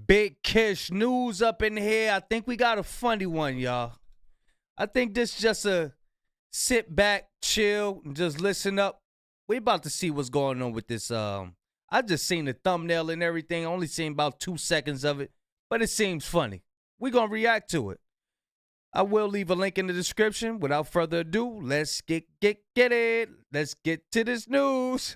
Big Kish news up in here. I think we got a funny one, y'all. I think this just a sit back, chill, and just listen up. We about to see what's going on with this. I just seen the thumbnail and everything. Only seen about 2 seconds of it, but it seems funny. We gonna react to it. I will leave a link in the description. Without further ado, let's get it. Let's get to this news.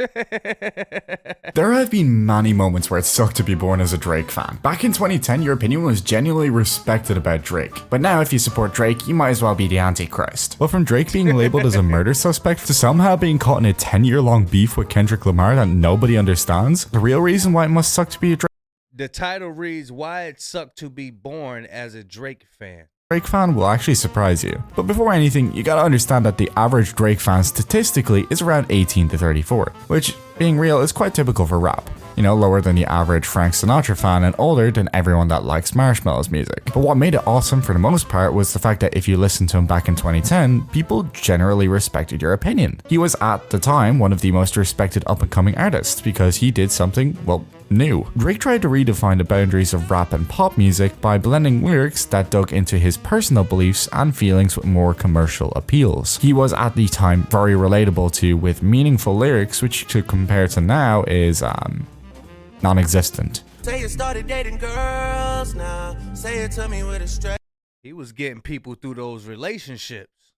There have been many moments where it sucked to be born as a Drake fan. Back in 2010, your opinion was genuinely respected about Drake. But now if you support Drake, you might as well be the Antichrist. But from Drake being labeled as a murder suspect to somehow being caught in a 10-year-long beef with Kendrick Lamar that nobody understands, the real reason why it must suck to be a The title reads, "Why It Sucked to Be Born as a Drake Fan." Drake fan will actually surprise you. But before anything, you gotta understand that the average Drake fan statistically is around 18 to 34, which, being real, is quite typical for rap. You know, lower than the average Frank Sinatra fan and older than everyone that likes Marshmello's music. But what made it awesome for the most part was the fact that if you listened to him back in 2010, people generally respected your opinion. He was at the time one of the most respected up-and-coming artists because he did something, well, new. Drake tried to redefine the boundaries of rap and pop music by blending lyrics that dug into his personal beliefs and feelings with more commercial appeals. He was at the time very relatable to, with meaningful lyrics, which to compare to now is non-existent. Say you started dating girls now. Say it to me with a straight He was getting people through those relationships.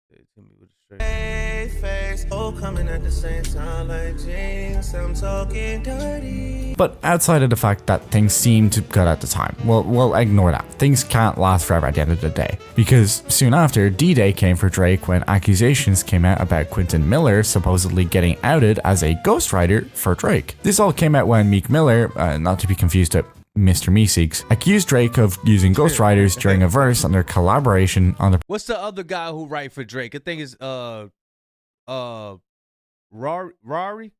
Say it to me with a straight face. Oh, coming at the same time like jinx. I'm talking dirty. But outside of the fact that things seemed to good at the time, we'll ignore that. Things can't last forever at the end of the day. Because soon after, D-Day came for Drake when accusations came out about Quentin Miller supposedly getting outed as a ghostwriter for Drake. This all came out when Meek Miller, not to be confused with Mr. Meeseeks, accused Drake of using ghostwriters during a verse on their collaboration on the What's the other guy who write for Drake? I think it's Rari.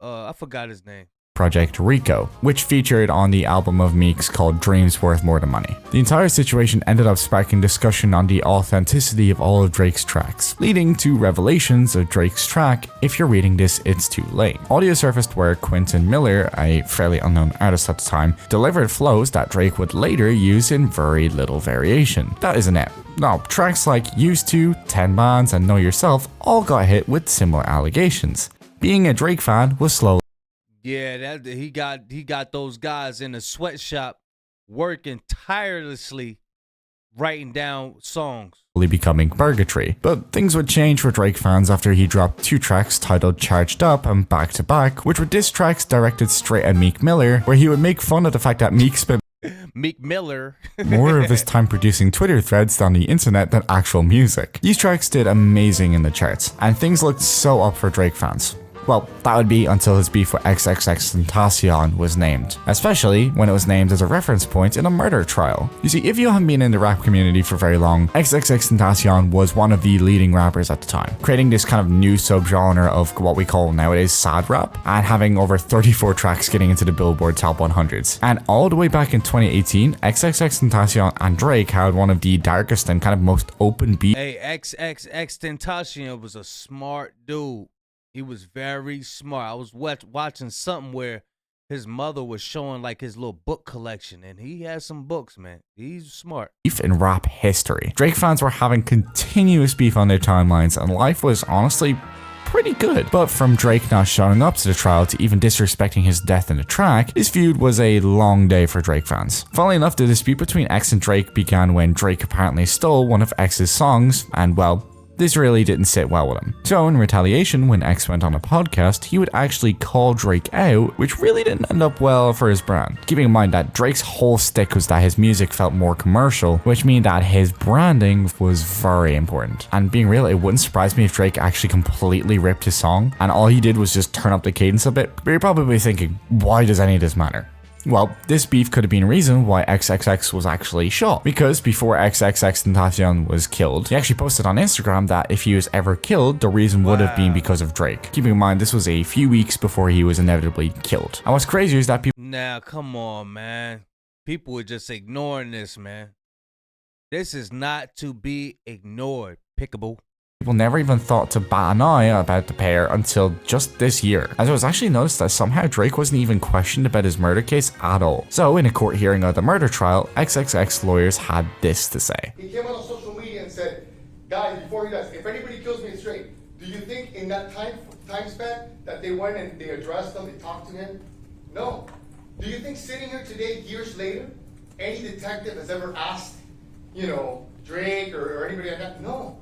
I forgot his name. project Rico, which featured on the album of Meek's called Dreams Worth More Than Money. The entire situation ended up sparking discussion on the authenticity of all of Drake's tracks, leading to revelations of Drake's track, "If You're Reading This, It's Too Late." Audio surfaced where Quentin Miller, a fairly unknown artist at the time, delivered flows that Drake would later use in very little variation. That isn't it. No, tracks like Used To, 10 Bands, and Know Yourself all got hit with similar allegations. Being a Drake fan was slow. Yeah, that he got those guys in a sweatshop working tirelessly, writing down songs. Becoming purgatory. But things would change for Drake fans after he dropped 2 tracks titled Charged Up and Back to Back, which were diss tracks directed straight at Meek Miller, where he would make fun of the fact that Meek spent Meek Miller more of his time producing Twitter threads on the internet than actual music. These tracks did amazing in the charts, and things looked so up for Drake fans. Well, that would be until his beef with XXXTentacion was named, especially when it was named as a reference point in a murder trial. You see, if you haven't been in the rap community for very long, XXXTentacion was one of the leading rappers at the time, creating this kind of new subgenre of what we call nowadays sad rap, and having over 34 tracks getting into the Billboard Top 100s. And all the way back in 2018, XXXTentacion and Drake had one of the darkest and kind of most open beats. Hey, XXXTentacion was a smart dude. He was very smart. I was watching something where his mother was showing like his little book collection, and he has some books, man. He's smart. Beef in rap history. Drake fans were having continuous beef on their timelines, and life was honestly pretty good. But from Drake not showing up to the trial to even disrespecting his death in the track, this feud was a long day for Drake fans. Funnily enough, the dispute between X and Drake began when Drake apparently stole one of X's songs, and well, this really didn't sit well with him. So in retaliation, when X went on a podcast, he would actually call Drake out, which really didn't end up well for his brand. Keeping in mind that Drake's whole stick was that his music felt more commercial, which means that his branding was very important. And being real, it wouldn't surprise me if Drake actually completely ripped his song, and all he did was just turn up the cadence a bit. But you're probably thinking, why does any of this matter? Well, this beef could have been a reason why XXX was actually shot, because before XXXTentacion was killed, he actually posted on Instagram that if he was ever killed, the reason would have been because of Drake. Keeping in mind, this was a few weeks before he was inevitably killed. And what's crazy is that people— Now, come on, man. People are just ignoring this, man. This is not to be ignored, Pickable. People never even thought to bat an eye about the pair until just this year, as it was actually noticed that somehow Drake wasn't even questioned about his murder case at all. So in a court hearing of the murder trial, XXX lawyers had this to say. He came on social media and said, guys, before he dies, if anybody kills me straight, do you think in that time span that they went and they addressed him, they talked to him? No. Do you think sitting here today, years later, any detective has ever asked, Drake or anybody like that? No.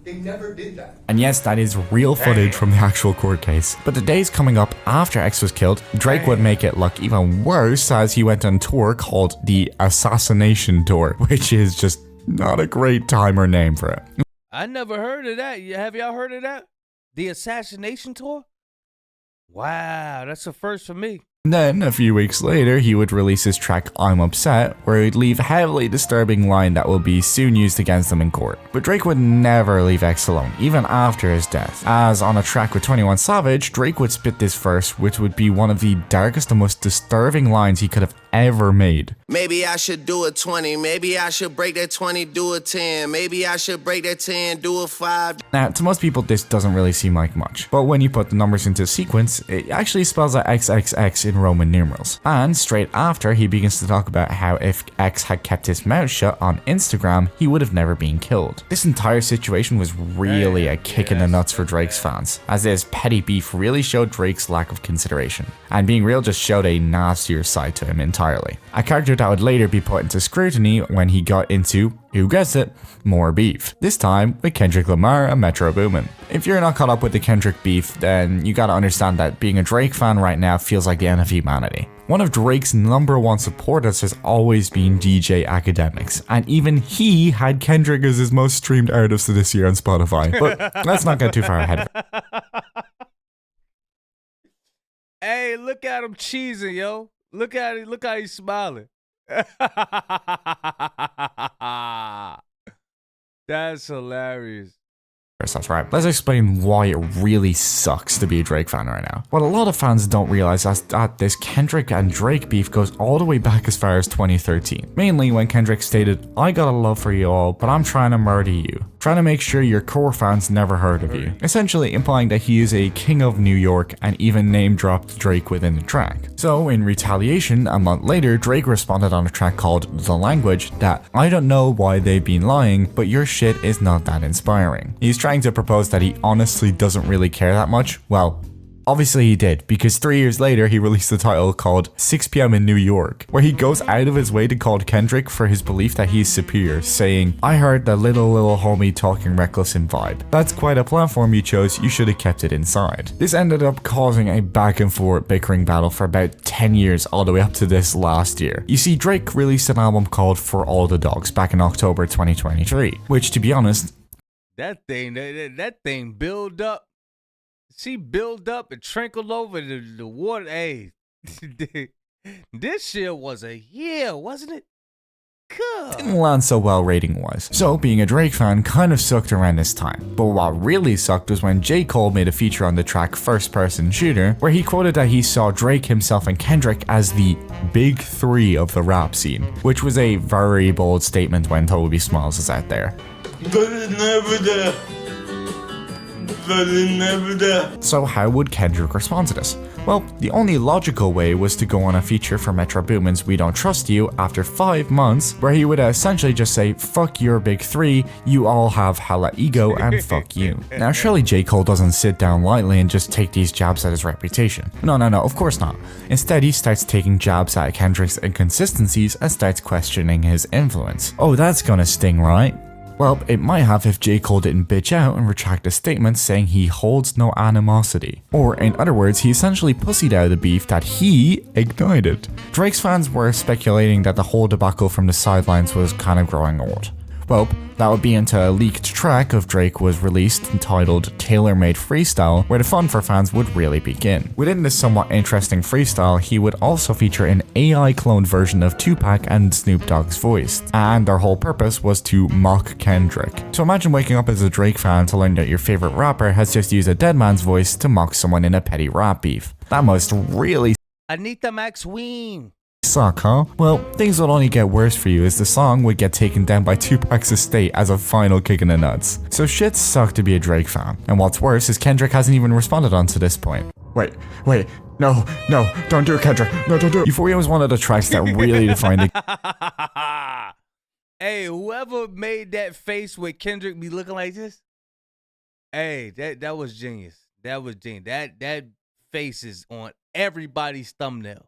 They never did that. And yes, that is real footage from the actual court case. But the days coming up after X was killed, Drake would make it look even worse as he went on tour called the Assassination Tour, which is just not a great time or name for it. I never heard of that. Have y'all heard of that? The Assassination Tour? Wow, that's a first for me. Then, a few weeks later, he would release his track I'm Upset, where he'd leave a heavily disturbing line that will be soon used against him in court. But Drake would never leave X alone, even after his death. As on a track with 21 Savage, Drake would spit this verse, which would be one of the darkest and most disturbing lines he could have ever made. Maybe I should do a 20, maybe I should break that 20, do a 10, maybe I should break that 10, do a 5. Now, to most people, this doesn't really seem like much, but when you put the numbers into sequence, it actually spells out XXX in Roman numerals. And straight after, he begins to talk about how if X had kept his mouth shut on Instagram, he would have never been killed. This entire situation was really a kick in the nuts for Drake's fans, as this petty beef really showed Drake's lack of consideration, and being real just showed a nastier side to him entirely. A character that would later be put into scrutiny when he got into, who guessed it, more beef. This time with Kendrick Lamar and Metro Boomin. If you're not caught up with the Kendrick beef, then you gotta understand that being a Drake fan right now feels like the end of humanity. One of Drake's #1 supporters has always been DJ Academics, and even he had Kendrick as his most streamed artist of this year on Spotify. But let's not get too far ahead of it. Hey, look at him cheesing, yo. Look at it. Look how he's smiling. That's hilarious. That's right. Let's explain why it really sucks to be a Drake fan right now. What a lot of fans don't realize is that this Kendrick and Drake beef goes all the way back as far as 2013. Mainly when Kendrick stated, "I got a love for you all, but I'm trying to murder you. Trying to make sure your core fans never heard of you." Essentially implying that he is a king of New York and even name dropped Drake within the track. So in retaliation, a month later, Drake responded on a track called The Language that, "I don't know why they've been lying, but your shit is not that inspiring." He's trying to propose that he honestly doesn't really care that much. Well, obviously he did, because 3 years later he released a title called 6 PM in New York, where he goes out of his way to call Kendrick for his belief that he's superior, saying, "I heard the little homie talking reckless in vibe. That's quite a platform you chose, you should have kept it inside." This ended up causing a back and forth bickering battle for about 10 years all the way up to this last year. You see, Drake released an album called For All the Dogs back in October 2023, which to be honest, That thing build up. She build up and trickled over the water. Hey, this shit was a year, wasn't it? Cool. Didn't land so well rating-wise. So being a Drake fan kind of sucked around this time. But what really sucked was when J. Cole made a feature on the track First Person Shooter, where he quoted that he saw Drake himself and Kendrick as the big three of the rap scene, which was a very bold statement when Toby Smalls is out there. So how would Kendrick respond to this? Well, the only logical way was to go on a feature for Metro Boomin's We Don't Trust You after 5 months, where he would essentially just say, "Fuck your big three, you all have hella ego and fuck you." Now surely J. Cole doesn't sit down lightly and just take these jabs at his reputation. No, of course not. Instead he starts taking jabs at Kendrick's inconsistencies and starts questioning his influence. Oh, that's gonna sting, right? Well, it might have if J. Cole didn't bitch out and retract a statement saying he holds no animosity. Or, in other words, he essentially pussied out the beef that he ignited. Drake's fans were speculating that the whole debacle from the sidelines was kind of growing old. Well, that would be until a leaked track of Drake was released entitled Tailor Made Freestyle, where the fun for fans would really begin. Within this somewhat interesting freestyle, he would also feature an AI cloned version of Tupac and Snoop Dogg's voice, and their whole purpose was to mock Kendrick. So imagine waking up as a Drake fan to learn that your favorite rapper has just used a dead man's voice to mock someone in a petty rap beef. That must really Anita Maxween suck, huh? Well, things would only get worse for you as the song would get taken down by Tupac's estate as a final kick in the nuts. So shit sucked to be a Drake fan. And what's worse is Kendrick hasn't even responded on to this point. Wait, no, don't do it, Kendrick. No, don't do it. Euphoria was one of the tracks that really defined the Hey, whoever made that face with Kendrick be looking like this, hey, that was genius. That was genius. That face is on everybody's thumbnail.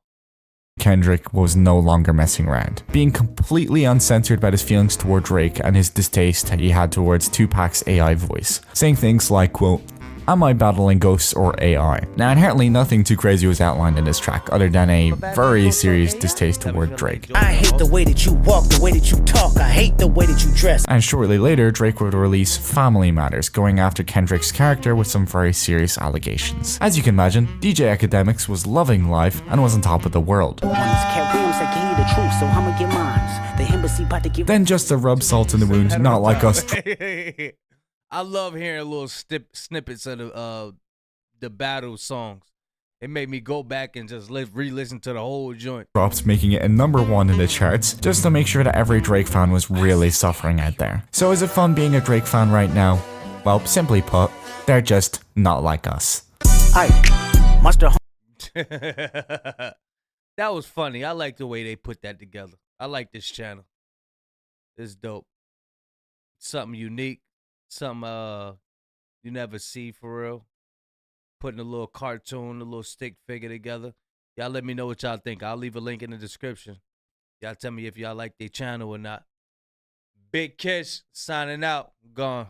Kendrick was no longer messing around, being completely uncensored about his feelings toward Drake and his distaste he had towards Tupac's AI voice, saying things like, quote, "Am I battling ghosts or AI?" Now, inherently nothing too crazy was outlined in this track other than a very serious distaste toward Drake. I hate the way that you walk, the way that you talk, I hate the way that you dress. And shortly later, Drake would release Family Matters, going after Kendrick's character with some very serious allegations. As you can imagine, DJ Academics was loving life and was on top of the world. Then just to rub salt in the wound, not like us. I love hearing little snippets of the battle songs. It made me go back and just re-listen to the whole joint. Dropped, making it a #1 in the charts, just to make sure that every Drake fan was really suffering out there. So is it fun being a Drake fan right now? Well, simply put, they're just not like us. That was funny. I like the way they put that together. I like this channel. It's dope. Something unique. Something you never see for real. Putting a little cartoon, a little stick figure together. Y'all let me know what y'all think. I'll leave a link in the description. Y'all tell me if y'all like their channel or not. Big Kiss signing out. Gone.